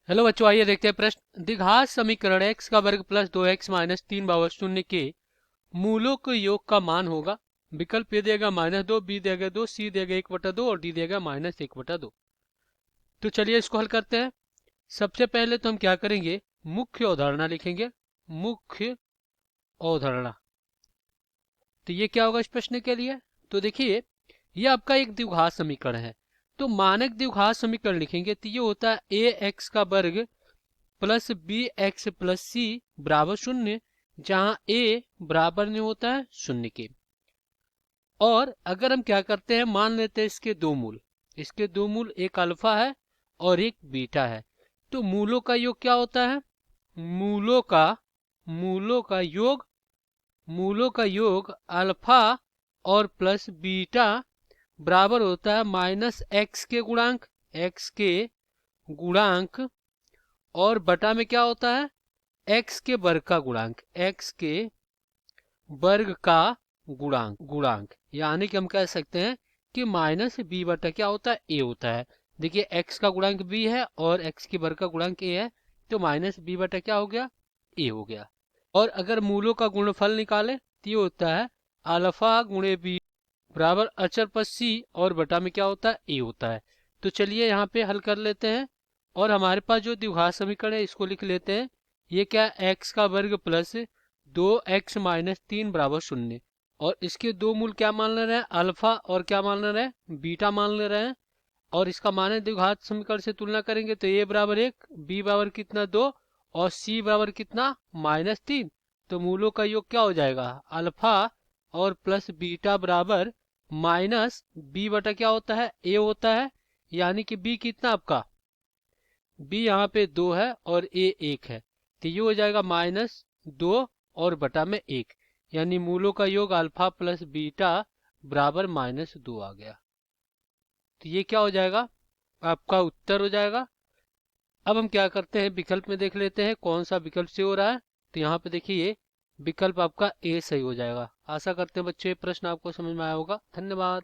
Hello बच्चों, आइए देखते हैं प्रश्न। द्विघात समीकरण x का वर्ग प्लस 2x माइनस 3/0 के मूलों के योग का मान होगा। विकल्प ए देगा -2, बी देगा 2, सी देगा 1/2 और डी देगा -1/2। तो चलिए इसको हल करते हैं। सबसे पहले तो हम क्या करेंगे, मुख्य अवधारणा लिखेंगे। मुख्य अवधारणा, तो ये क्या होगा इस प्रश्न के लिए। तो देखिए, ये आपका एक द्विघात समीकरण है। तो मानक द्विघात समीकरण लिखेंगे तो ये होता है ए एक्स का वर्ग प्लस बी एक्स प्लस सी बराबर 0, जहां ए बराबर नहीं होता है 0 के। और अगर हम क्या करते हैं, मान लेते हैं इसके दो मूल। इसके दो मूल, एक अल्फा है और एक बीटा है। तो मूलों का योग क्या होता है, मूलों का मूलों का योग मूलों का योग अल्फा और प्लस बीटा बराबर होता है माइनस एक्स के गुणांक, एक्स के गुणांक, और बटा में क्या होता है, एक्स के वर्ग का गुणांक, एक्स के वर्ग का गुणांक यानी कि हम कह सकते हैं कि माइनस बी बटा क्या होता है, ए होता है। देखिए, एक्स का गुणांक बी है और एक्स के वर्ग का गुणांक ए है, तो माइनस बी बटा क्या हो गया, ए हो गया। और अगर मूलों का गुणनफल निकाले तो ये होता है अल्फा गुणे बी बराबर अचर पर सी और बटा में क्या होता है, ए होता है। तो चलिए यहाँ पे हल कर लेते हैं। और हमारे पास जो द्विघात समीकरण है इसको लिख लेते हैं। ये क्या, एक्स का वर्ग प्लस 2x माइनस 3 बराबर 0। और इसके दो मूल क्या मान ले रहे हैं, अल्फा और क्या मान ले रहे हैं, बीटा मान ले रहे हैं। और इसका मान है, द्विघात समीकरण से तुलना करेंगे तो ए बराबर 1, बी बराबर कितना 2 और सी बराबर कितना -3। तो मूलों का योग क्या हो जाएगा, अल्फा और प्लस बीटा बराबर माइनस बी बटा क्या होता है, ए होता है। यानी कि बी कितना आपका, बी यहाँ पे 2 है और ए 1 है। तो ये हो जाएगा -2 और बटा में 1, यानी मूलों का योग अल्फा प्लस बीटा बराबर -2 आ गया। तो ये क्या हो जाएगा, आपका उत्तर हो जाएगा। अब हम क्या करते हैं, विकल्प में देख लेते हैं कौन सा विकल्प से हो रहा है। तो यहाँ पे देखिए, विकल्प आपका ए सही हो जाएगा। आशा करते हैं बच्चों ये प्रश्न आपको समझ में आया होगा। धन्यवाद।